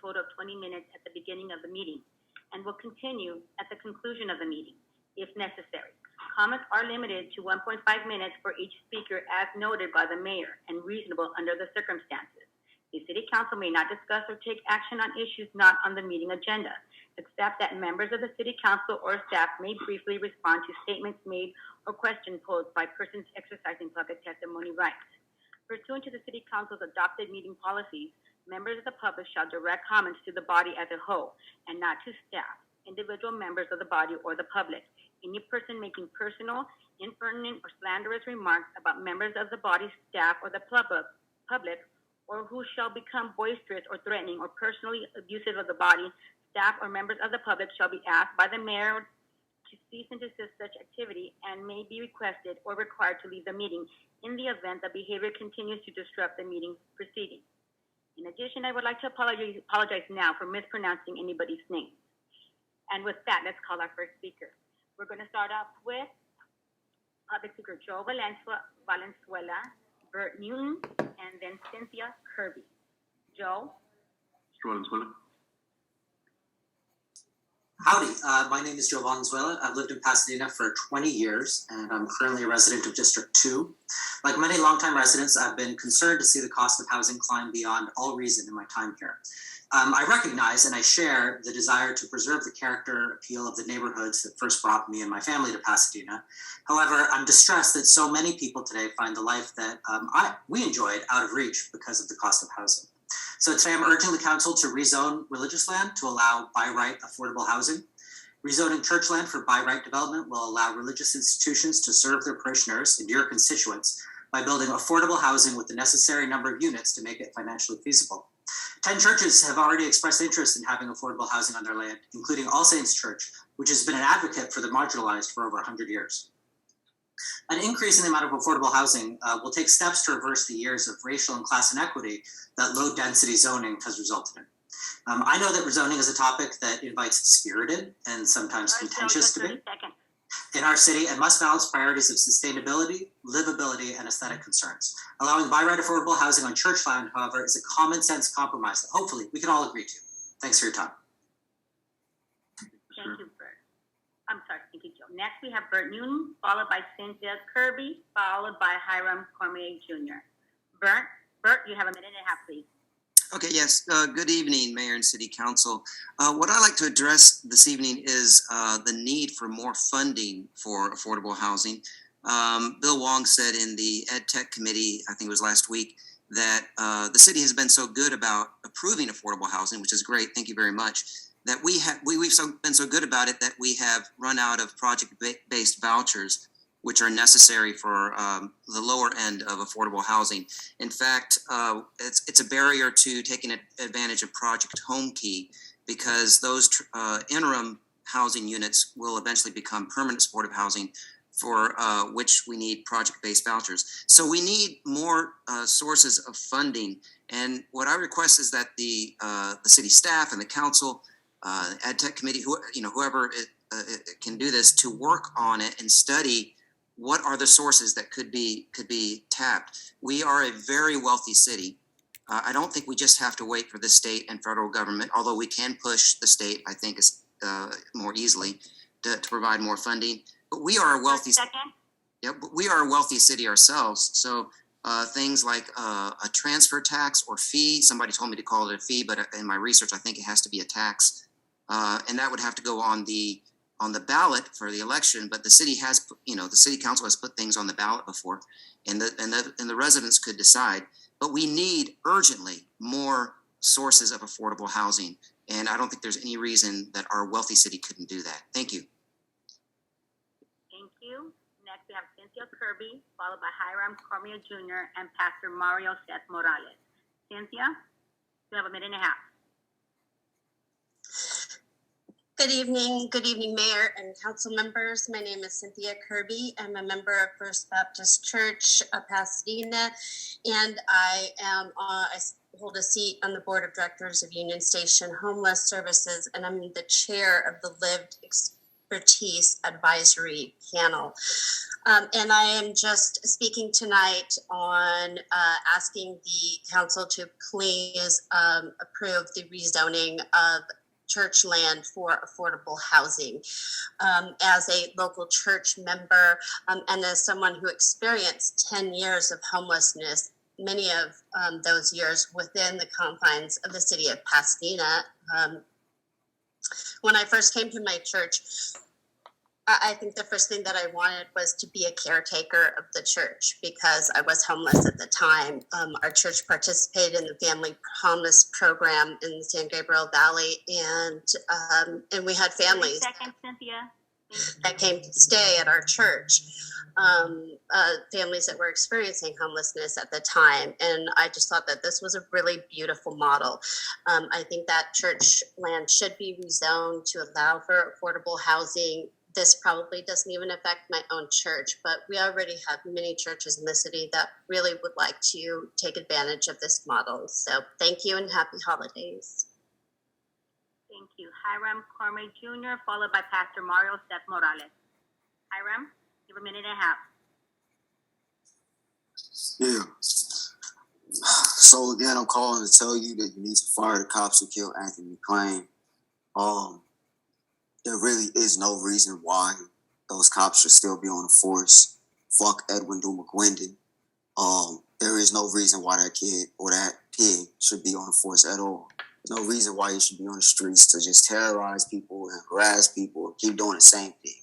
total of 20 minutes at the beginning of the meeting and will continue at the conclusion of the meeting, if necessary. Comments are limited to 1.5 minutes for each speaker as noted by the mayor and reasonable under the circumstances. The City Council may not discuss or take action on issues not on the meeting agenda, except that members of the City Council or staff may briefly respond to statements made or questions posed by persons exercising public testimony rights. Pursuant to the City Council's adopted meeting policies, members of the public shall direct comments to the body as a whole and not to staff, individual members of the body, or the public. Any person making personal, impertinent, or slanderous remarks about members of the body, staff, or the public, or who shall become boisterous or threatening or personally abusive of the body, staff, or members of the public shall be asked by the mayor to cease and desist such activity and may be requested or required to leave the meeting in the event the behavior continues to disrupt the meeting proceedings. In addition, I would like to apologize now for mispronouncing anybody's name. And with that, let's call our first speaker. We're going to start off with Public Speaker Joe Valenzuela, Bert Newton, and then Cynthia Kirby. Joe? Mr. Valenzuela. Howdy, my name is Joe Valenzuela. I've lived in Pasadena for 20 years, and I'm currently a resident of District 2. Like many longtime residents, I've been concerned to see the cost of housing climb beyond all reason in my time here. I recognize and I share the desire to preserve the character appeal of the neighborhoods that first brought me and my family to Pasadena. However, I'm distressed that so many people today find the life that we enjoyed out of reach because of the cost of housing. So today I'm urging the council to rezone religious land to allow by right affordable housing. Rezoning church land for by right development will allow religious institutions to serve their parishioners and your constituents by building affordable housing with the necessary number of units to make it financially feasible. 10 churches have already expressed interest in having affordable housing on their land, including All Saints Church, which has been an advocate for the marginalized for over 100 years. An increase in the amount of affordable housing will take steps to reverse the years of racial and class inequity that low density zoning has resulted in. I know that rezoning is a topic that invites spirited and sometimes contentious debate in our city and must balance priorities of sustainability, livability, and aesthetic concerns. Allowing by right affordable housing on church land, however, is a common sense compromise that hopefully we can all agree to. Thanks for your time. Thank you, Bert. I'm sorry, thank you, Joe. Next, we have Bert Newton, followed by Cynthia Kirby, followed by Hiram Cormier Jr. Bert, you have a minute and a half, please. Okay, yes. Good evening, Mayor and City Council. What I'd like to address this evening is the need for more funding for affordable housing. Bill Wong said in the Ed Tech Committee, I think it was last week, that the city has been so good about approving affordable housing, which is great. Thank you very much. That we've been so good about it that we have run out of project-based vouchers, which are necessary for the lower end of affordable housing. In fact, it's a barrier to taking advantage of Project Home Key because those interim housing units will eventually become permanent supportive housing for which we need project-based vouchers. So we need more sources of funding. And what I request is that the city staff and the council, Ed Tech Committee, whoever can do this, to work on it and study what are the sources that could be tapped. We are a very wealthy city. I don't think we just have to wait for the state and federal government, although we can push the state, I think, more easily to provide more funding. But we are a wealthy. But we are a wealthy city ourselves. So things like a transfer tax or fee. Somebody told me to call it a fee, but in my research, I think it has to be a tax, and that would have to go on the ballot for the election. But the city has, the city council has put things on the ballot before, and the residents could decide. But we need urgently more sources of affordable housing, and I don't think there's any reason that our wealthy city couldn't do that. Thank you. Thank you. Next, we have Cynthia Kirby, followed by Hiram Cormier Jr. and Pastor Mario Seth Morales. Cynthia, you have a minute and a half. Good evening, Mayor and council members. My name is Cynthia Kirby. I'm a member of First Baptist Church of Pasadena, and I hold a seat on the board of directors of Union Station Homeless Services, and I'm the chair of the Lived Expertise Advisory Panel. And I am just speaking tonight on asking the council to please approve the rezoning of church land for affordable housing. As a local church member and as someone who experienced 10 years of homelessness, many of those years within the confines of the city of Pasadena. When I first came to my church, I think the first thing that I wanted was to be a caretaker of the church because I was homeless at the time. Our church participated in the Family Promise Program in the San Gabriel Valley, and we had families that came to stay at our church. Families that were experiencing homelessness at the time. And I just thought that this was a really beautiful model. I think that church land should be rezoned to allow for affordable housing. This probably doesn't even affect my own church, but we already have many churches in the city that really would like to take advantage of this model. So thank you and happy holidays. Thank you. Hiram Cormier Jr., followed by Pastor Mario Seth Morales. Hiram, you have a minute and a half. Yeah. So again, I'm calling to tell you that you need to fire the cops who killed Anthony McClain. There really is no reason why those cops should still be on the force. Fuck Edwin Du McGuinden. There is no reason why that kid or that pig should be on the force at all. There's no reason why he should be on the streets to just terrorize people and harass people and keep doing the same thing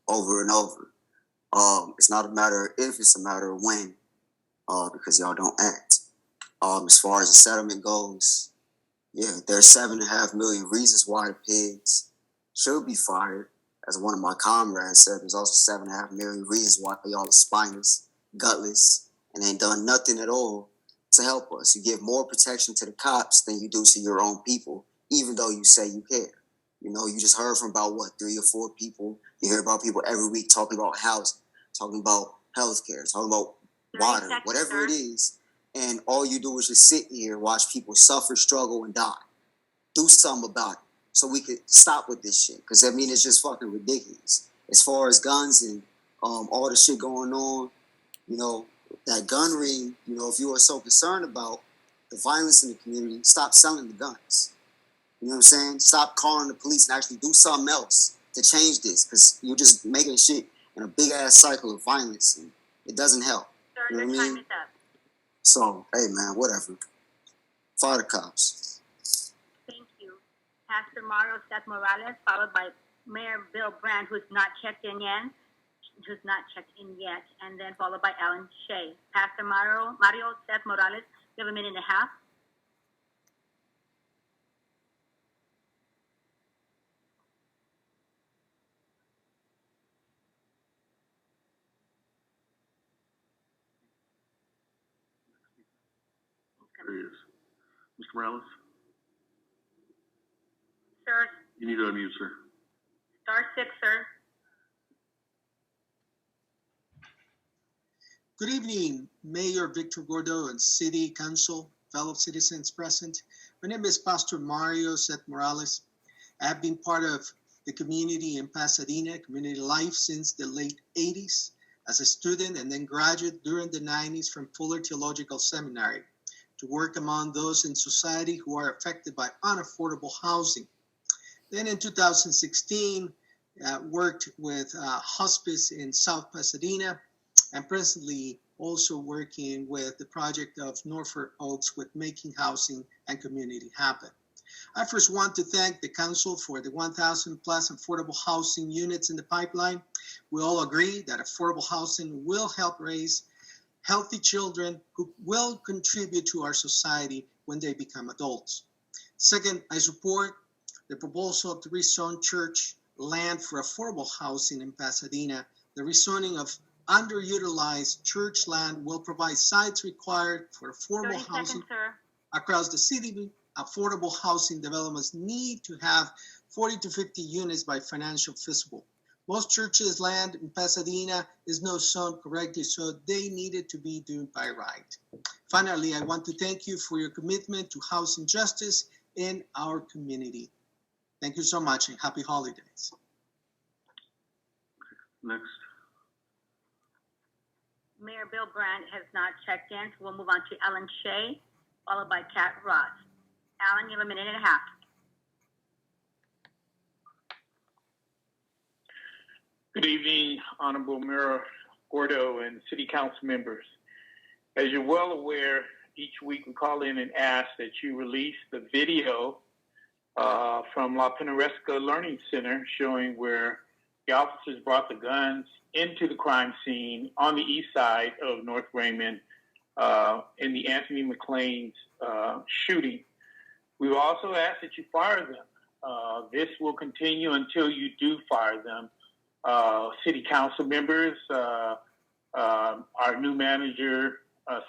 over and over. It's not a matter of if, it's a matter of when, because y'all don't act. As far as the settlement goes, yeah, there's 7.5 million reasons why the pigs should be fired. As one of my comrades said, there's also 7.5 million reasons why y'all are spineless, gutless, and ain't done nothing at all to help us. You give more protection to the cops than you do to your own people, even though you say you care. You know, you just heard from about, 3 or 4 people. You hear about people every week talking about housing, talking about healthcare, talking about water, whatever it is. And all you do is just sit here, watch people suffer, struggle, and die. Do something about it so we could stop with this shit. Because, I mean, it's just fucking ridiculous. As far as guns and all the shit going on, you know, that gun ring, you know, if you are so concerned about the violence in the community, stop selling the guns. You know what I'm saying? Stop calling the police and actually do something else to change this, because you're just making shit in a big ass cycle of violence, and it doesn't help. Sir, you know your what I time mean? is up. So, hey man, whatever. Fire the cops. Thank you. Pastor Mario Seth Morales, followed by Mayor Bill Brandt, who's not checked in yet, and then followed by Alan Shea. Pastor Mario Seth Morales, you have a minute and a half. There he is. Mr. Morales, Sir, you need to unmute, sir. star 6, sir. Good evening, Mayor Victor Gordo and City Council, fellow citizens present. My name is Pastor Mario Seth Morales. I have been part of the community in Pasadena, community life, since the late 80s as a student and then graduate during the 90s from Fuller Theological Seminary to work among those in society who are affected by unaffordable housing. Then in 2016, worked with hospice in South Pasadena, and presently also working with the project of Norfolk Oaks with Making Housing and Community Happen. I first want to thank the council for the 1,000 plus affordable housing units in the pipeline. We all agree that affordable housing will help raise healthy children who will contribute to our society when they become adults. Second, I support the proposal to rezone church land for affordable housing in Pasadena. The rezoning of underutilized church land will provide sites required for affordable 30 housing seconds, sir. across the city. Affordable housing developments need to have 40 to 50 units by financial feasible. Most churches' land in Pasadena is not zoned correctly, so they needed to be done by right. Finally, I want to thank you for your commitment to housing justice in our community. Thank you so much and happy holidays. Next. Mayor Bill Brandt has not checked in, so we'll move on to Ellen Shea, followed by Kat Ross. Alan, you have a minute and a half. Good evening, Honorable Mayor Gordo and City Council members. As you're well aware, each week we call in and ask that you release the video from La Pinaresca Learning Center showing where the officers brought the guns into the crime scene on the east side of North Raymond in the Anthony McLean's shooting. We will also ask that you fire them. This will continue until you do fire them. City council members, our new manager,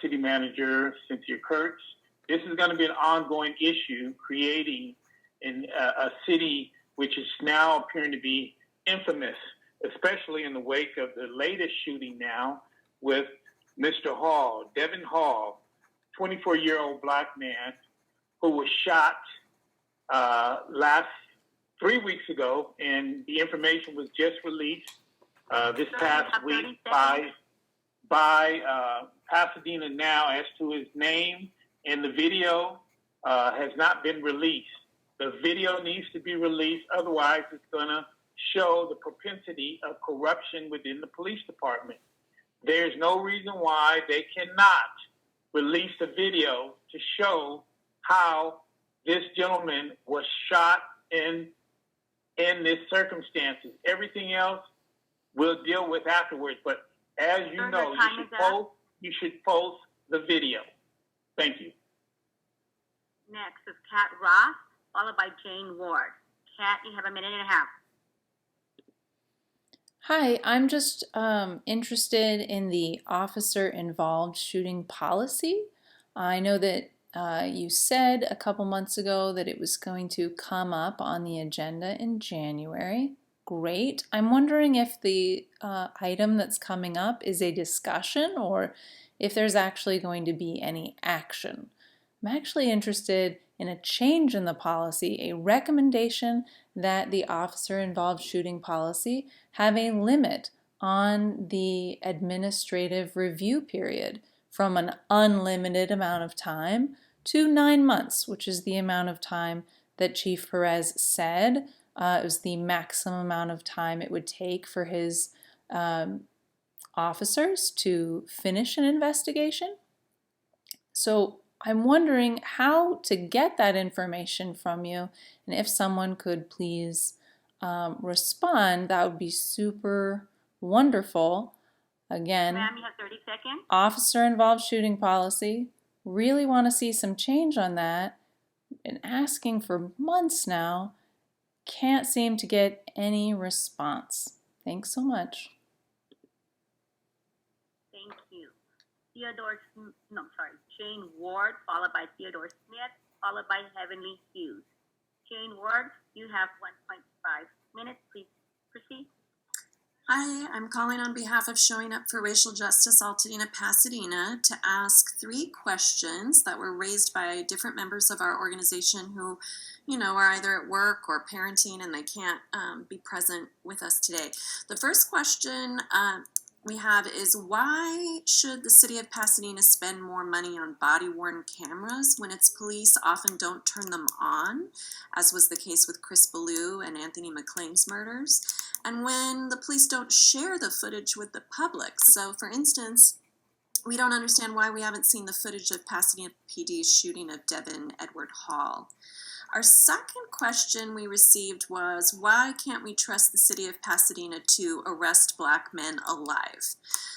city manager, Cynthia Kurtz. This is going to be an ongoing issue, creating a city which is now appearing to be infamous, especially in the wake of the latest shooting now with Mr. Hall, Devin Hall, 24-year-old black man who was shot last 3 weeks ago, and the information was just released this past week by Pasadena Now as to his name, and the video has not been released. The video needs to be released, otherwise it's going to show the propensity of corruption within the police department. There's no reason why they cannot release the video to show how this gentleman was shot in this circumstances. Everything else we'll deal with afterwards. But as you know, you should post the video. Thank you. Next is Kat Ross, followed by Jane Ward. Kat, you have a minute and a half. Hi, I'm just interested in the officer-involved shooting policy. I know that you said a couple months ago that it was going to come up on the agenda in January. Great. I'm wondering if the item that's coming up is a discussion or if there's actually going to be any action. I'm actually interested in a change in the policy, a recommendation that the officer-involved shooting policy have a limit on the administrative review period from an unlimited amount of time to 9 months, which is the amount of time that Chief Perez said. It was the maximum amount of time it would take for his officers to finish an investigation. So I'm wondering how to get that information from you, and if someone could please respond, that would be super wonderful. Again, Ma'am, you have 30 seconds. Officer-involved shooting policy. Really want to see some change on that. Been asking for months now. Can't seem to get any response. Thanks so much. Thank you. Jane Ward, followed by Theodore Smith, followed by Heavenly Hughes. Jane Ward, you have 1.5 minutes. Please proceed. Hi, I'm calling on behalf of Showing Up for Racial Justice Altadena, Pasadena to ask 3 questions that were raised by different members of our organization who, are either at work or parenting and they can't be present with us today. The first question we have is, why should the city of Pasadena spend more money on body-worn cameras when its police often don't turn them on, as was the case with Chris Ballou and Anthony McLean's murders, and when the police don't share the footage with the public? So, for instance, we don't understand why we haven't seen the footage of Pasadena PD's shooting of Devin Edward Hall. Our second question we received was, why can't we trust the city of Pasadena to arrest black men alive?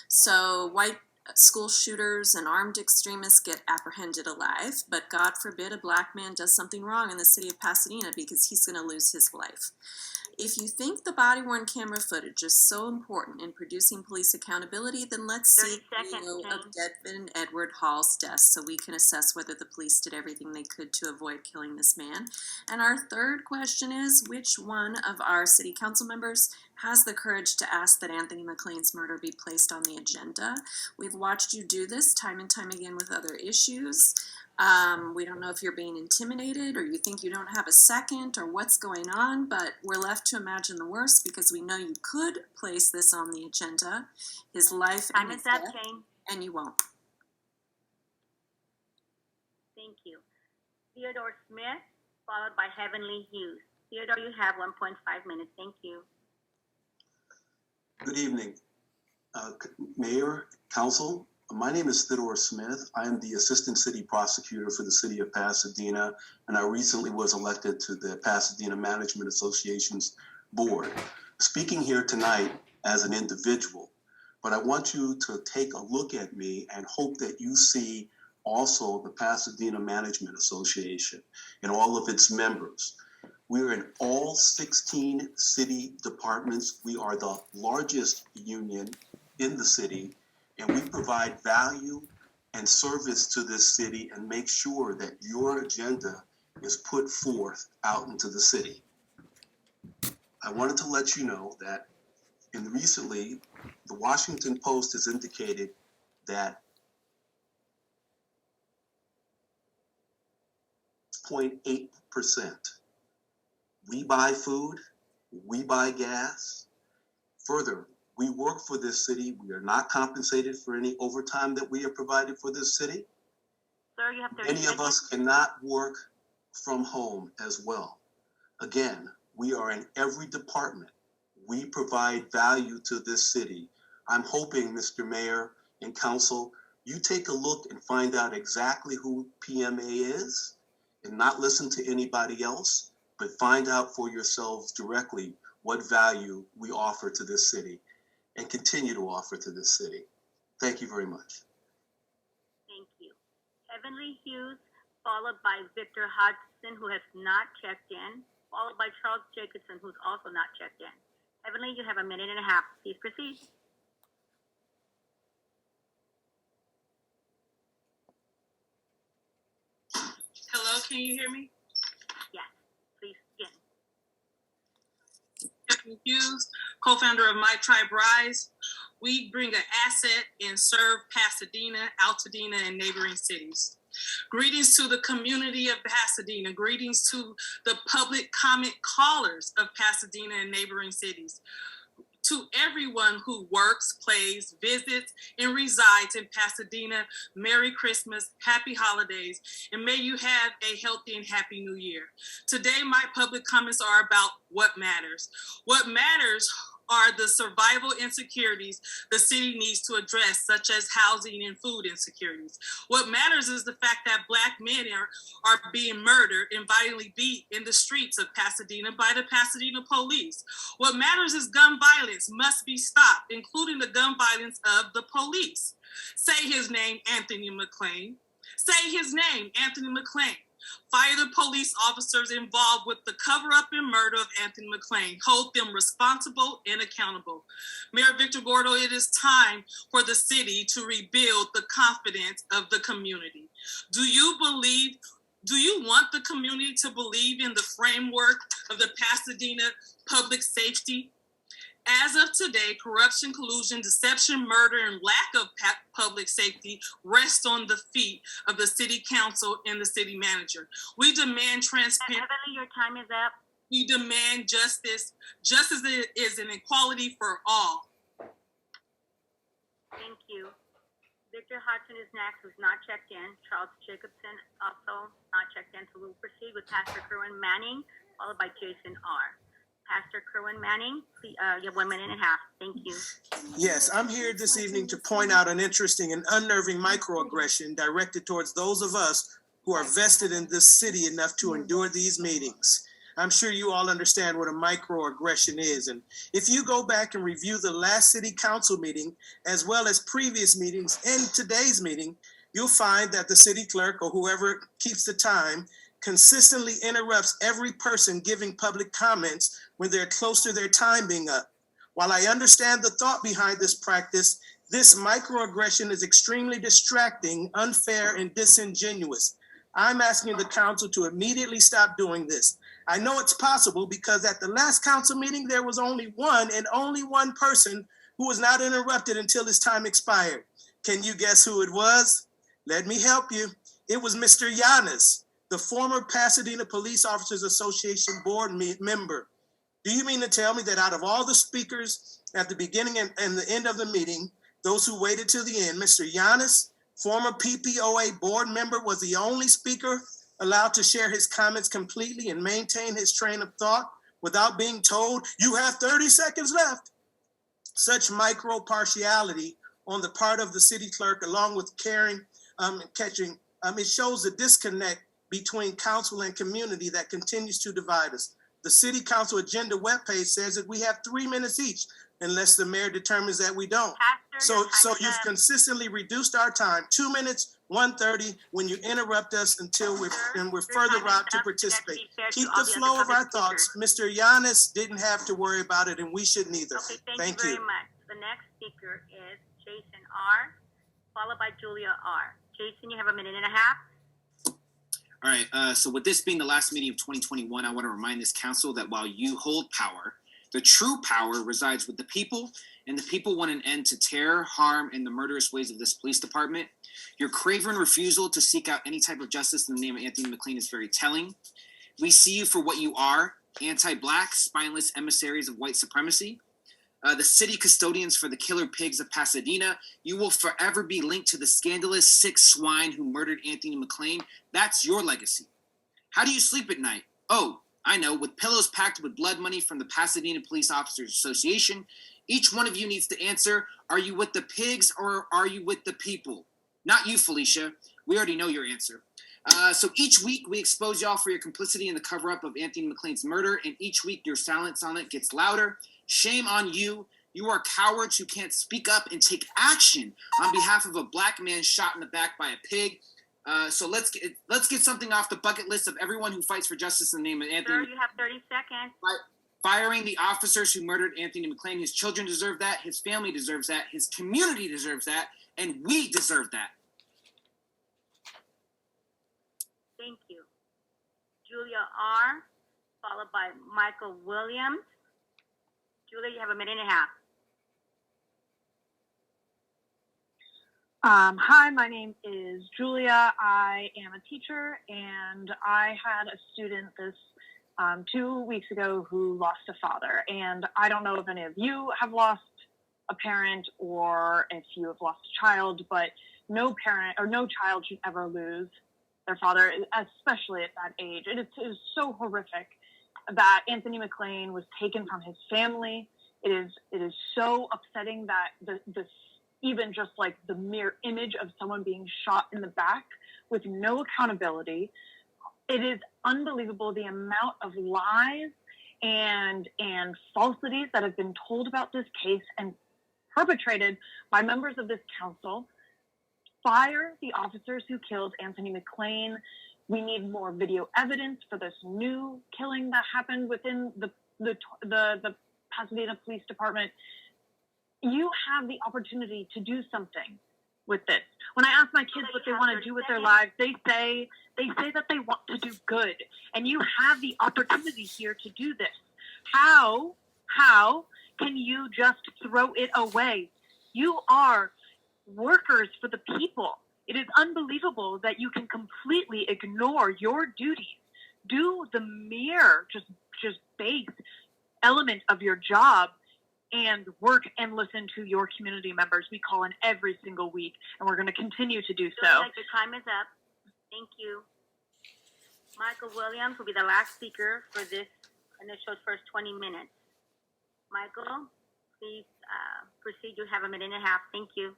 So white school shooters and armed extremists get apprehended alive, but God forbid a black man does something wrong in the city of Pasadena because he's going to lose his life. If you think the body-worn camera footage is so important in producing police accountability, then let's see the video of Devin Edward Hall's death so we can assess whether the police did everything they could to avoid killing this man. And our third question is, which one of our city council members has the courage to ask that Anthony McLean's murder be placed on the agenda. We've watched you do this time and time again with other issues. We don't know if you're being intimidated or you think you don't have a second or what's going on, but we're left to imagine the worst because we know you could place this on the agenda, his life and his death, and you won't. Thank you. Theodore Smith, followed by Heavenly Hughes. Theodore, you have 1.5 minutes. Thank you. Good evening, Mayor, Council. My name is Theodore Smith. I am the Assistant City Prosecutor for the City of Pasadena, and I recently was elected to the Pasadena Management Association's board. Speaking here tonight as an individual, but I want you to take a look at me and hope that you see also the Pasadena Management Association and all of its members. We're in all 16 city departments. We are the largest union in the city, and we provide value and service to this city and make sure that your agenda is put forth out into the city. I wanted to let you know that recently, the Washington Post has indicated that 0.8%. We buy food, we buy gas. Further, we work for this city. We are not compensated for any overtime that we are provided for this city. Sir, you have 30 Many seconds. of us cannot work from home as well. Again, we are in every department. We provide value to this city. I'm hoping, Mr. Mayor and Council, you take a look and find out exactly who PMA is and not listen to anybody else, but find out for yourselves directly what value we offer to this city and continue to offer to this city. Thank you very much. Thank you. Heavenly Hughes, followed by Victor Hodgson, who has not checked in, followed by Charles Jacobson, who's also not checked in. Heavenly, you have a minute and a half. Please proceed. Hello, can you hear me? Yes, please begin. Stephanie Hughes, co-founder of My Tribe Rise. We bring an asset and serve Pasadena, Altadena, and neighboring cities. Greetings to the community of Pasadena. Greetings to the public comment callers of Pasadena and neighboring cities. To everyone who works, plays, visits, and resides in Pasadena, Merry Christmas, Happy Holidays, and may you have a healthy and happy New Year. Today, my public comments are about what matters. What matters are the survival insecurities the city needs to address, such as housing and food insecurities. What matters is the fact that Black men are being murdered and violently beat in the streets of Pasadena by the Pasadena police. What matters is gun violence must be stopped, including the gun violence of the police. Say his name, Anthony McLean. Say his name, Anthony McLean. Fire the police officers involved with the cover-up and murder of Anthony McLean. Hold them responsible and accountable. Mayor Victor Gordo, it is time for the city to rebuild the confidence of the community. Do you want the community to believe in the framework of the Pasadena public safety? As of today, corruption, collusion, deception, murder, and lack of public safety rests on the feet of the city council and the city manager. We demand transparency. Heavenly, your time is up. We demand justice. Justice is an equality for all. Thank you. Victor Hodgson is next, who's not checked in. Charles Jacobson also not checked in. So we'll proceed with Pastor Kerwin Manning, followed by Jason R. Pastor Kerwin Manning, you have 1 minute and a half. Thank you. Yes, I'm here this evening to point out an interesting and unnerving microaggression directed towards those of us who are vested in this city enough to endure these meetings. I'm sure you all understand what a microaggression is. And if you go back and review the last city council meeting, as well as previous meetings and today's meeting, you'll find that the city clerk or whoever keeps the time consistently interrupts every person giving public comments when they're close to their time being up. While I understand the thought behind this practice, this microaggression is extremely distracting, unfair, and disingenuous. I'm asking the council to immediately stop doing this. I know it's possible because at the last council meeting, there was only one person who was not interrupted until his time expired. Can you guess who it was? Let me help you. It was Mr. Yanis, the former Pasadena Police Officers Association board member. Do you mean to tell me that out of all the speakers at the beginning and the end of the meeting, those who waited till the end, Mr. Yanis, former PPOA board member, was the only speaker allowed to share his comments completely and maintain his train of thought without being told, you have 30 seconds left? Such micro partiality on the part of the city clerk, along with caring and catching, it shows the disconnect between council and community that continues to divide us. The city council agenda webpage says that we have 3 minutes each unless the mayor determines that we don't. So you've consistently reduced our time, 2 minutes, 1:30, when you interrupt us until we're further out to participate. Keep the flow of our thoughts. Mr. Yanis didn't have to worry about it, and we shouldn't either. Okay, thank you very much. The next speaker is Jason R., followed by Julia R. Jason, you have a minute and a half. All right, so with this being the last meeting of 2021, I want to remind this council that while you hold power, the true power resides with the people, and the people want an end to terror, harm, and the murderous ways of this police department. Your craven refusal to seek out any type of justice in the name of Anthony McLean is very telling. We see you for what you are, anti-Black, spineless emissaries of white supremacy. The city custodians for the killer pigs of Pasadena. You will forever be linked to the scandalous sick swine who murdered Anthony McLean. That's your legacy. How do you sleep at night? Oh, I know, with pillows packed with blood money from the Pasadena Police Officers Association. Each one of you needs to answer, are you with the pigs or are you with the people? Not you, Felicia. We already know your answer. So each week we expose y'all for your complicity in the cover-up of Anthony McLean's murder, and each week your silence on it gets louder. Shame on you. You are cowards who can't speak up and take action on behalf of a Black man shot in the back by a pig. So let's get something off the bucket list of everyone who fights for justice in the name of Anthony. Sir, you have 30 seconds. Firing the officers who murdered Anthony McLean. His children deserve that. His family deserves that. His community deserves that. And we deserve that. Thank you. Julia R., followed by Michael Williams. Julia, you have a minute and a half. Hi, my name is Julia. I am a teacher, and I had a student this 2 weeks ago who lost a father. And I don't know if any of you have lost a parent or if you have lost a child, but no parent or no child should ever lose their father, especially at that age. It is so horrific that Anthony McLean was taken from his family. It is so upsetting that the even just like the mere image of someone being shot in the back with no accountability. It is unbelievable the amount of lies and falsities that have been told about this case and perpetrated by members of this council. Fire the officers who killed Anthony McLean. We need more video evidence for this new killing that happened within the Pasadena Police Department. You have the opportunity to do something with this. When I ask my kids what they want to do with their lives, they say that they want to do good. And you have the opportunity here to do this. How can you just throw it away? You are workers for the people. It is unbelievable that you can completely ignore your duties. Do the mere just base element of your job and work and listen to your community members. We call in every single week, and we're going to continue to do so. Your time is up. Thank you. Michael Williams will be the last speaker for this initial first 20 minutes. Michael, please proceed. You have a minute and a half. Thank you.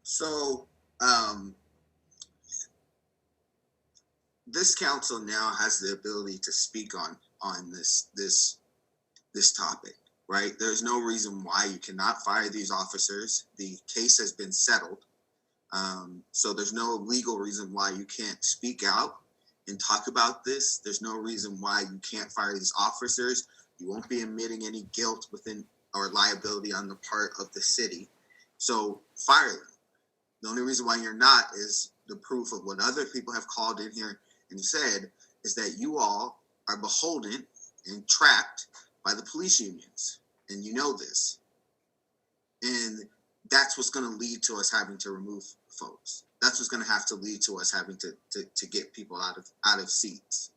So, this council now has the ability to speak on this topic, right? There's no reason why you cannot fire these officers. The case has been settled. So there's no legal reason why you can't speak out and talk about this. There's no reason why you can't fire these officers. You won't be admitting any guilt within or liability on the part of the city. So fire them. The only reason why you're not is the proof of what other people have called in here and said is that you all are beholden and trapped by the police unions. And you know this. And that's what's going to lead to us having to remove folks. That's what's going to have to lead to us having to get people out of seats.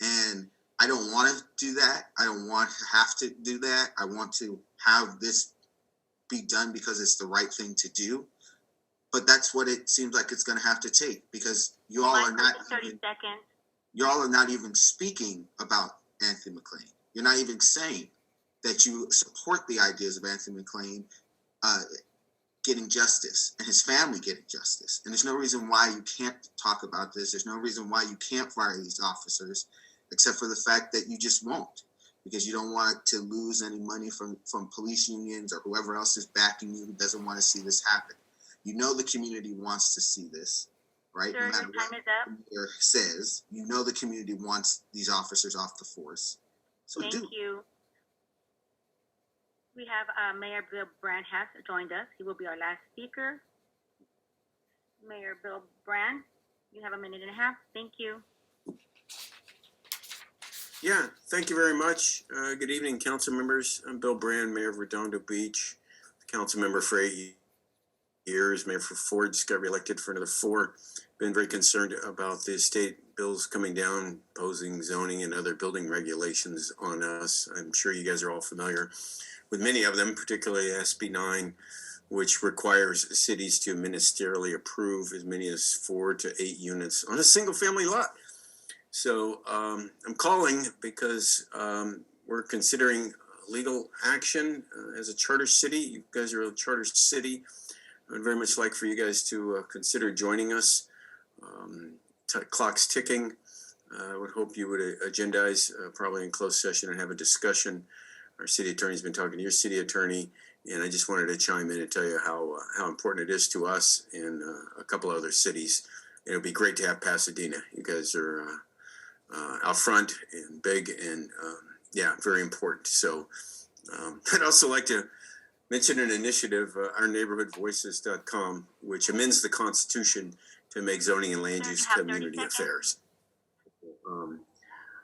And I don't want to do that. I don't want to have to do that. I want to have this be done because it's the right thing to do. But that's what it seems like it's going to have to take, because you all are not even speaking about Anthony McLean. You're not even saying that you support the ideas of Anthony McLean getting justice and his family getting justice. And there's no reason why you can't talk about this. There's no reason why you can't fire these officers, except for the fact that you just won't, because you don't want to lose any money from police unions or whoever else is backing you who doesn't want to see this happen. You know the community wants to see this, right? Sir, no matter what the mayor says, you know the community wants these officers off the force. So Thank you. We have Mayor Bill Brand has joined us. He will be our last speaker. Mayor Bill Brand, you have a minute and a half. Thank you. Yeah, thank you very much. Good evening, council members. I'm Bill Brand, Mayor of Redondo Beach, council member for 8 years, Mayor for 4, just got reelected for another 4. Been very concerned about the state bills coming down, imposing zoning and other building regulations on us. I'm sure you guys are all familiar with many of them, particularly SB 9, which requires cities to ministerially approve as many as 4 to 8 units on a single family lot. So I'm calling because we're considering legal action as a charter city. You guys are a charter city. I would very much like for you guys to consider joining us. Clock's ticking. I would hope you would agendize probably in closed session and have a discussion. Our city attorney's been talking to your city attorney, and I just wanted to chime in and tell you how important it is to us and a couple other cities. And it would be great to have Pasadena. You guys are out front and big and yeah, very important. So I'd also like to mention an initiative, ourneighborhoodvoices.com, which amends the Constitution to make zoning and land use community affairs.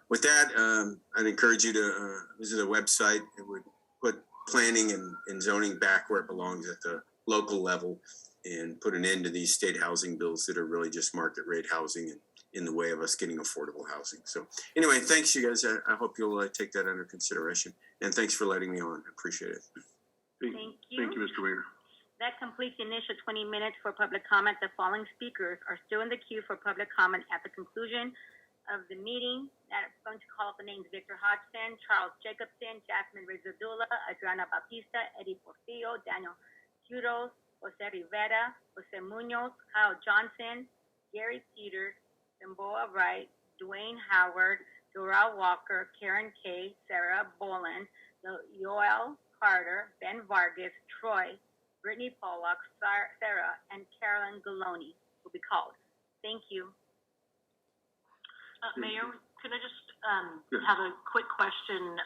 With that, I'd encourage you to visit the website. It would put planning and zoning back where it belongs at the local level and put an end to these state housing bills that are really just market rate housing and in the way of us getting affordable housing. So anyway, thanks you guys. I hope you'll take that under consideration. And thanks for letting me on. I appreciate it. Thank you. Thank you, Mr. Mayor. That completes the initial 20 minutes for public comment. The following speakers are still in the queue for public comment at the conclusion of the meeting. I'm going to call up the names: Victor Hodgson, Charles Jacobson, Jasmine Rizadula, Adriana Bautista, Eddie Portillo, Daniel Kudos, Jose Rivera, Jose Munoz, Kyle Johnson, Gary Peters, Simboa Wright, Dwayne Howard, Doral Walker, Karen Kay, Sarah Boland, Yoel Carter, Ben Vargas, Troy, Brittany Pollock, Sarah, and Carolyn Galoni will be called. Thank you. Mayor, could I just have a quick question?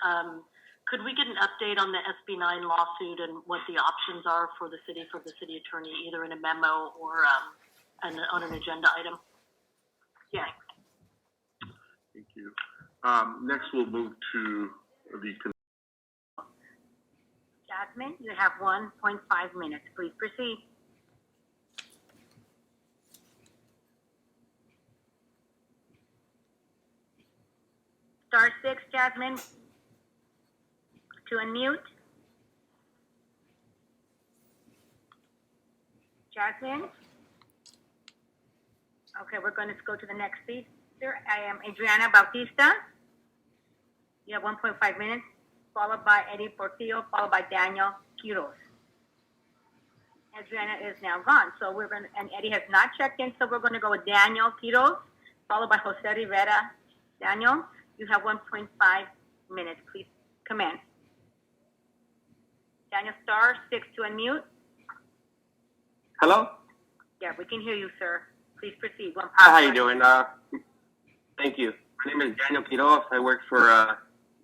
Could we get an update on the SB 9 lawsuit and what the options are for the city attorney, either in a memo or on an agenda item? Yeah. Thank you. Next, we'll move to the. Jasmine, you have 1.5 minutes. Please proceed. Star 6, Jasmine, to unmute. Jasmine? Okay, we're going to go to the next speaker. I am Adriana Bautista. You have 1.5 minutes, followed by Eddie Portillo, followed by Daniel Quiros. Adriana is now gone, so we're going to, and Eddie has not checked in, so we're going to go with Daniel Quiros, followed by Jose Rivera. Daniel, you have 1.5 minutes. Please come in. Daniel, star 6 to unmute. Hello? Yeah, we can hear you, sir. Please proceed. Hi, how you doing? Thank you. My name is Daniel Quiros. I work for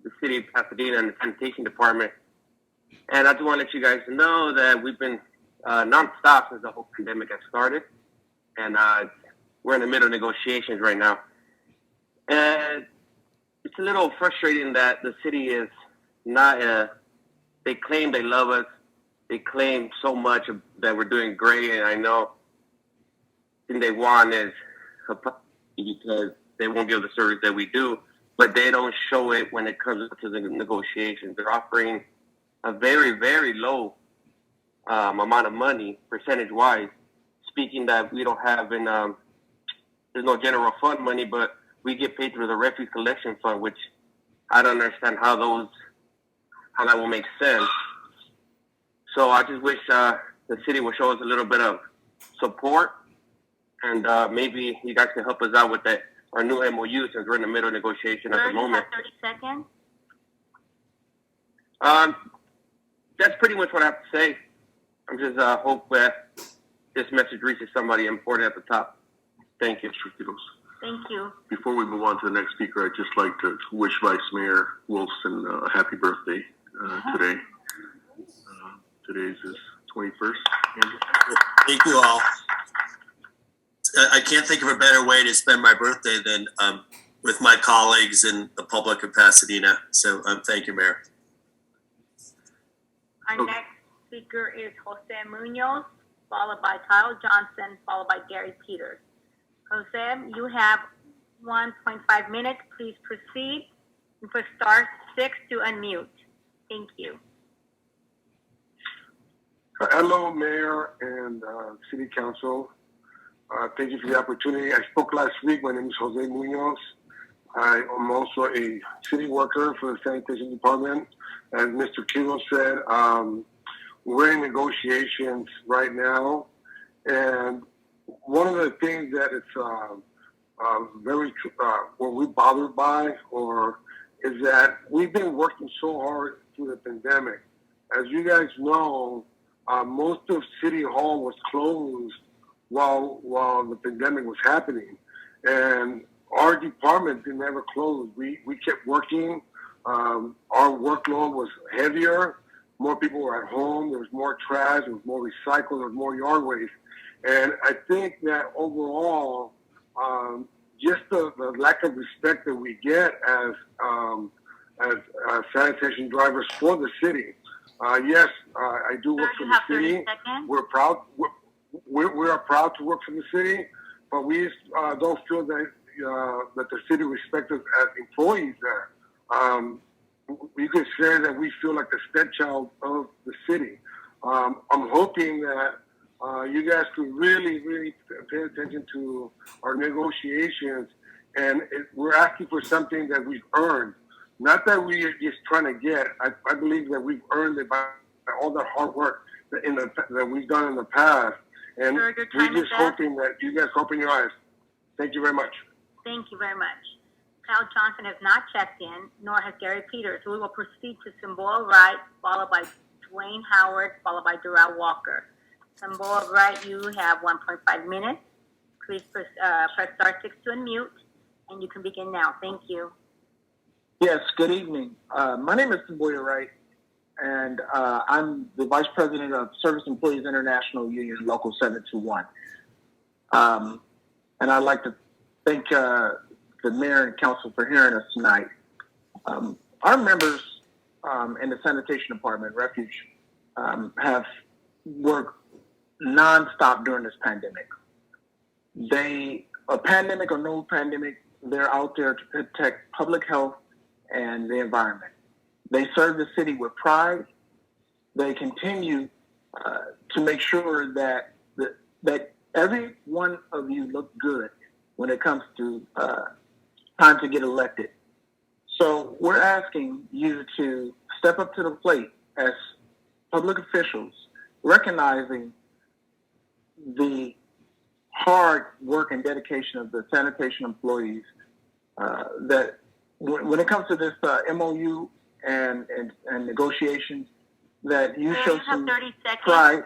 the city of Pasadena in the Sanitation Department. And I just want to let you guys know that we've been nonstop since the whole pandemic has started. And we're in the middle of negotiations right now. And it's a little frustrating that the city is not, they claim they love us. They claim so much that we're doing great. And I know the thing they want is because they won't give the service that we do, but they don't show it when it comes to the negotiations. They're offering a very, very low amount of money, percentage-wise, speaking that we don't have there's no general fund money, but we get paid through the refuse collection fund, which I don't understand how that will make sense. So I just wish the city would show us a little bit of support, and maybe you guys can help us out with our new MOU since we're in the middle of negotiation at the moment. You have 30 seconds. That's pretty much what I have to say. I'm just hope that this message reaches somebody important at the top. Thank you. Thank you. Before we move on to the next speaker, I'd just like to wish Vice Mayor Wilson a happy birthday today. Today's his 21st. Thank you all. I can't think of a better way to spend my birthday than with my colleagues and the public of Pasadena. So thank you, Mayor. Our next speaker is Jose Munoz, followed by Kyle Johnson, followed by Gary Peters. Jose, you have 1.5 minutes. Please proceed. And for star 6 to unmute. Thank you. Hello, Mayor and City Council. Thank you for the opportunity. I spoke last week. My name is Jose Munoz. I am also a city worker for the Sanitation Department. As Mr. Kilo said, we're in negotiations right now. And one of the things that it's what we're bothered by is that we've been working so hard through the pandemic. As you guys know, most of City Hall was closed while the pandemic was happening. And our department didn't ever close. We kept working. Our workload was heavier. More people were at home. There was more trash. There was more recycling. There was more yard waste. And I think that overall, just the lack of respect that we get as sanitation drivers for the city. Yes, I do work for the city. We're proud. We are proud to work for the city, but we don't feel that the city respects us as employees there. You could say that we feel like the stepchild of the city. I'm hoping that you guys could really, really pay attention to our negotiations, and we're asking for something that we've earned. Not that we're just trying to get. I believe that we've earned it by all the hard work that we've done in the past. And we're just hoping that you guys open your eyes. Thank you very much. Thank you very much. Kyle Johnson has not checked in, nor has Gary Peters. So we will proceed to Samboa Wright, followed by Dwayne Howard, followed by Durrell Walker. Samboa Wright, you have 1.5 minutes. Please press star 6 to unmute, and you can begin now. Thank you. Yes, good evening. My name is Samboa Wright, and I'm the Vice President of Service Employees International Union Local 721. And I'd like to thank the Mayor and Council for hearing us tonight. Our members in the Sanitation Department, Refuge, have worked nonstop during this pandemic. A pandemic or no pandemic, they're out there to protect public health and the environment. They serve the city with pride. They continue to make sure that every one of you look good when it comes to time to get elected. So we're asking you to step up to the plate as public officials, recognizing the hard work and dedication of the sanitation employees, that when it comes to this MOU and negotiations, that you show some pride.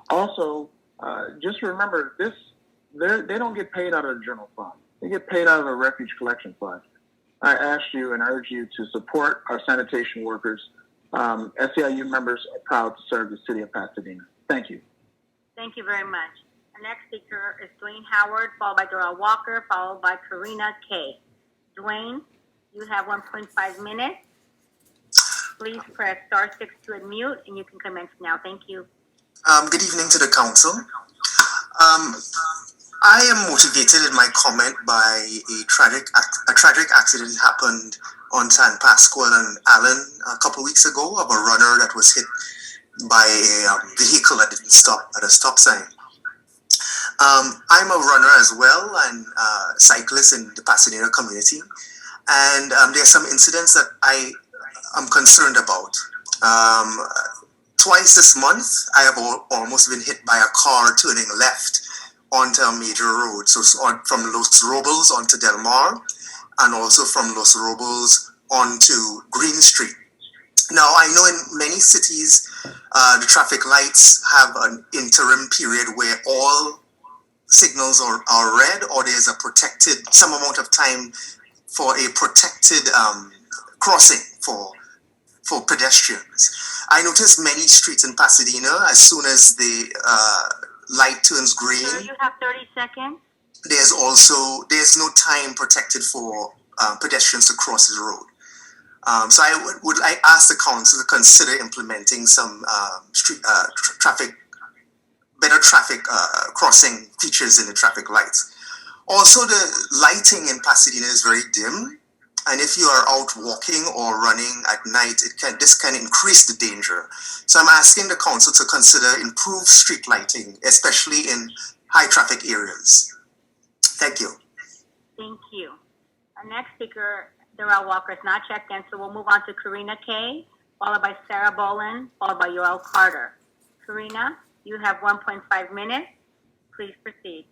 Also, just remember this: they don't get paid out of the general fund; they get paid out of a refuge collection fund. I ask you and urge you to support our sanitation workers SEIU members are proud to serve the city of Pasadena. Thank you. Thank you very much. Our next speaker is Dwayne Howard, followed by Doral Walker, followed by Karina Kay. Dwayne, you have 1.5 minutes. Please press *6 to unmute, and you can commence now. Thank you. Good evening to the council. I am motivated in my comment by a tragic accident that happened on San Pascual and Allen a couple weeks ago of a runner that was hit by a vehicle that didn't stop at a stop sign. I'm a runner as well and a cyclist in the Pasadena community, and there are some incidents that I am concerned about. Twice this month, I have almost been hit by a car turning left onto a major road. So from Los Robles onto Del Mar, and also from Los Robles onto Green Street. Now, I know in many cities, the traffic lights have an interim period where all signals are red, or there's a protected, some amount of time for a protected crossing for pedestrians. I noticed many streets in Pasadena, as soon as the light turns green. Sir, you have 30 seconds. There's no time protected for pedestrians to cross the road. So I would ask the council to consider implementing some better traffic crossing features in the traffic lights. Also, the lighting in Pasadena is very dim. And if you are out walking or running at night, this can increase the danger. So I'm asking the council to consider improved street lighting, especially in high traffic areas. Thank you. Thank you. Our next speaker, Doral Walker, is not checked in, so we'll move on to Karina Kay, followed by Sarah Boland, followed by Yoel Carter. Karina, you have 1.5 minutes. Please proceed.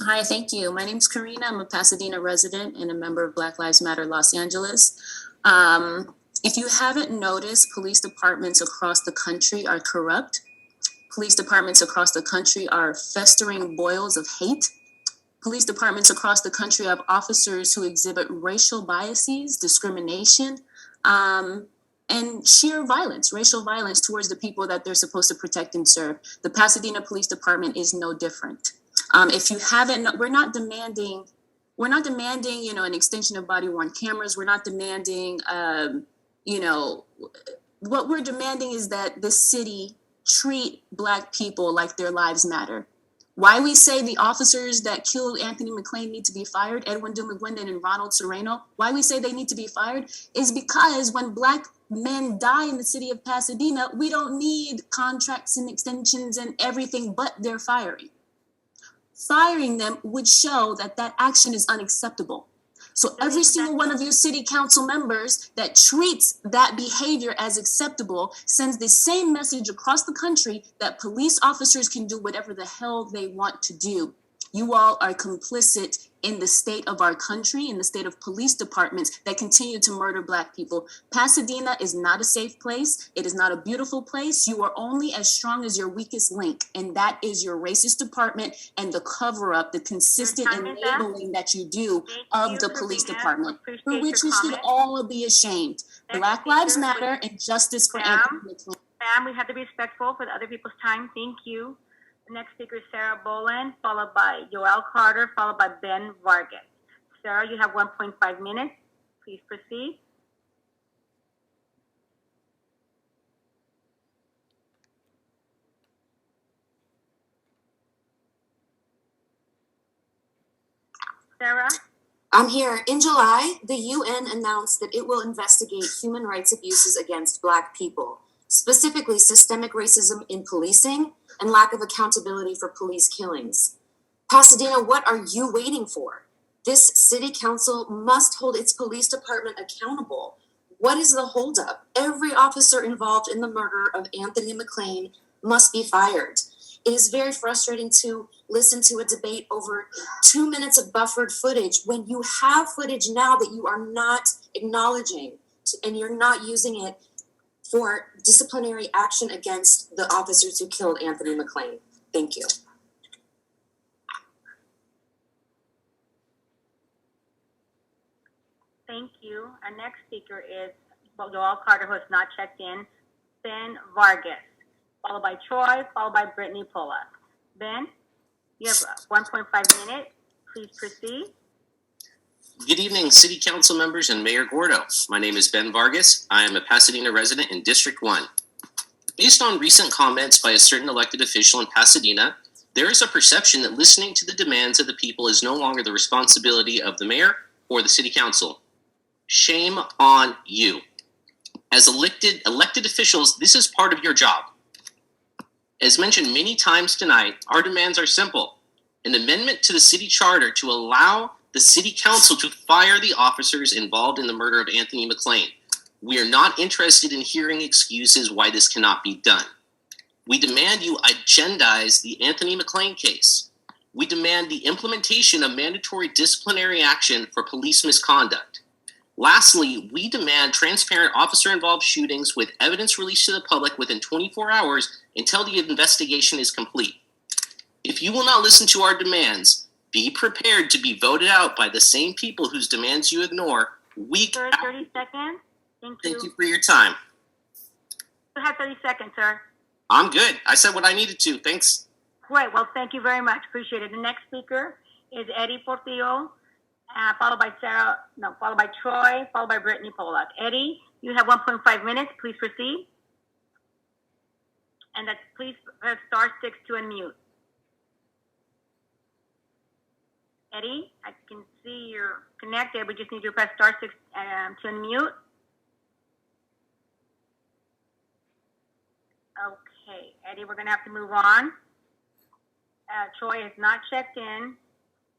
Hi, thank you. My name's Karina. I'm a Pasadena resident and a member of Black Lives Matter Los Angeles. If you haven't noticed, police departments across the country are corrupt. Police departments across the country are festering boils of hate. Police departments across the country have officers who exhibit racial biases, discrimination, and sheer violence, racial violence towards the people that they're supposed to protect and serve. The Pasadena Police Department is no different. If you haven't, we're not demanding, an extension of body-worn cameras. We're not demanding, what we're demanding is that the city treat Black people like their lives matter. Why we say the officers that killed Anthony McClain need to be fired, Edwin DeMcGuinden and Ronald Sereno, why we say they need to be fired is because when Black men die in the city of Pasadena, we don't need contracts and extensions and everything but their firing. Firing them would show that that action is unacceptable. So every single one of you city council members that treats that behavior as acceptable sends the same message across the country that police officers can do whatever the hell they want to do. You all are complicit in the state of our country, in the state of police departments that continue to murder Black people. Pasadena is not a safe place. It is not a beautiful place. You are only as strong as your weakest link, and that is your racist department and the cover-up, the consistent enabling that you do of the police department, for which we should all be ashamed. Black Lives Matter and justice for Anthony McClain. Ma'am, we have to be respectful for the other people's time. Thank you. The next speaker is Sarah Boland, followed by Yoel Carter, followed by Ben Vargas. Sarah, you have 1.5 minutes. Please proceed. Sarah? I'm here. In July, the UN announced that it will investigate human rights abuses against Black people, specifically systemic racism in policing and lack of accountability for police killings. Pasadena, what are you waiting for? This city council must hold its police department accountable. What is the holdup? Every officer involved in the murder of Anthony McClain must be fired. It is very frustrating to listen to a debate over 2 minutes of buffered footage when you have footage now that you are not acknowledging and you're not using it for disciplinary action against the officers who killed Anthony McClain. Thank you. Thank you. Our next speaker is Joel Carter, who has not checked in. Ben Vargas, followed by Troy, followed by Brittany Pola. Ben, you have 1.5 minutes. Please proceed. Good evening, City Council members and Mayor Gordo. My name is Ben Vargas. I am a Pasadena resident in District 1. Based on recent comments by a certain elected official in Pasadena, there is a perception that listening to the demands of the people is no longer the responsibility of the mayor or the City Council. Shame on you. As elected officials, this is part of your job. As mentioned many times tonight, our demands are simple. An amendment to the city charter to allow the City Council to fire the officers involved in the murder of Anthony McLean. We are not interested in hearing excuses why this cannot be done. We demand you agendize the Anthony McLean case. We demand the implementation of mandatory disciplinary action for police misconduct. Lastly, we demand transparent officer-involved shootings with evidence released to the public within 24 hours until the investigation is complete. If you will not listen to our demands, be prepared to be voted out by the same people whose demands you ignore week Sir, after. 30 seconds. Thank you. Thank you for your time. You have 30 seconds, sir. I'm good. I said what I needed to. Thanks. Great. Well, thank you very much. Appreciate it. The next speaker is Eddie Portillo, followed by Troy, followed by Brittany Polak. Eddie, you have 1.5 minutes. Please proceed. And that's please press star 6 to unmute. Eddie, I can see you're connected. We just need you to press star 6 to unmute. Okay, Eddie, we're going to have to move on. Troy has not checked in.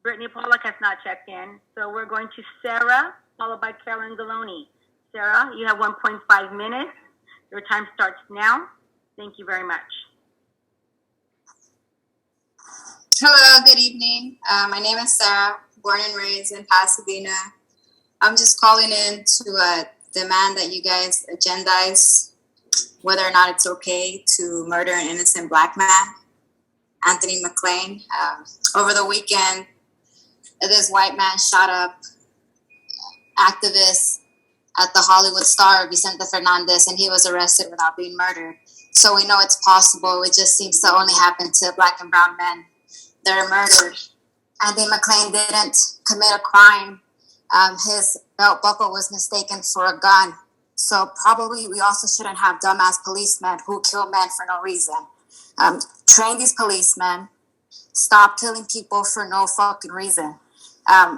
Brittany Pollock has not checked in. So we're going to Sarah, followed by Carolyn Galoni. Sarah, you have 1.5 minutes. Your time starts now. Thank you very much. Hello, good evening. My name is Sarah, born and raised in Pasadena. I'm just calling in to demand that you guys agendize whether or not it's okay to murder an innocent Black man, Anthony McLean. Over the weekend, this white man shot up activists at the Hollywood star, Vicente Fernandez, and he was arrested without being murdered. So we know it's possible. It just seems to only happen to Black and brown men that are murdered. Anthony McLean didn't commit a crime. His belt buckle was mistaken for a gun. So probably we also shouldn't have dumbass policemen who kill men for no reason. Train these policemen. Stop killing people for no fucking reason.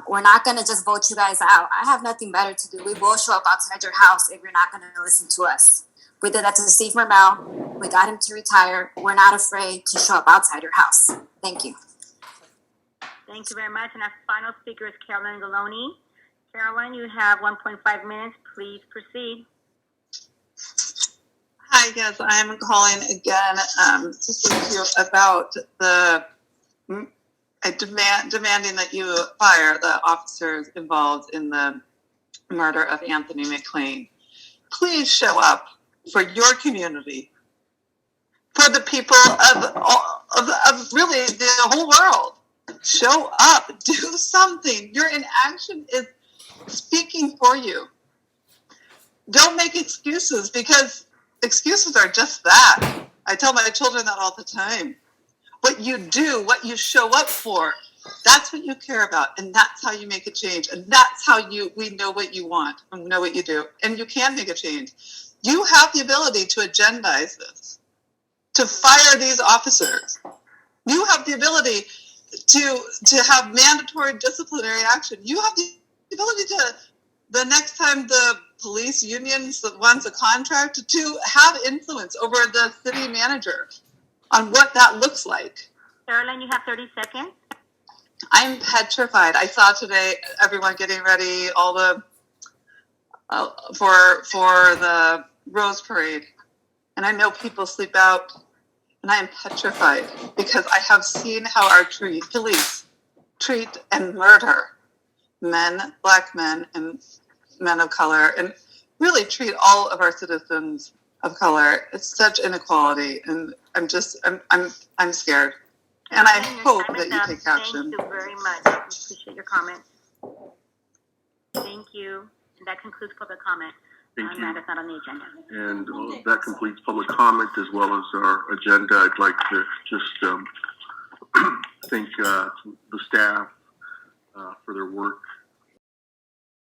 We're not going to just vote you guys out. I have nothing better to do. We will show up outside your house if you're not going to listen to us. We did that to Steve Mermel. We got him to retire. We're not afraid to show up outside your house. Thank you. Thank you very much. And our final speaker is Carolyn Galoni. Carolyn, you have 1.5 minutes. Please proceed. Hi, yes, I am calling again to speak to you about the demanding that you fire the officers involved in the murder of Anthony McLean. Please show up for your community, for the people of really the whole world. Show up, do something. Your inaction is speaking for you. Don't make excuses, because excuses are just that. I tell my children that all the time. What you do, what you show up for, that's what you care about, and that's how you make a change, and that's how we know what you want and know what you do, and you can make a change. You have the ability to agendize this, to fire these officers. You have the ability to have mandatory disciplinary action. You have the ability to, the next time the police unions that wants a contract, to have influence over the city manager on what that looks like. Carolyn, you have 30 seconds. I'm petrified. I saw today everyone getting ready, all the for the Rose Parade, and I know people sleep out, and I am petrified because I have seen how our police treat and murder men, Black men, and men of color, and really treat all of our citizens of color. It's such inequality, and I'm scared. And I hope that you take action. Thank you very much. I appreciate your comments. Thank you. And that concludes public comment. Thank you. That's not on the agenda. And that completes public comment as well as our agenda. I'd like to just thank the staff for their work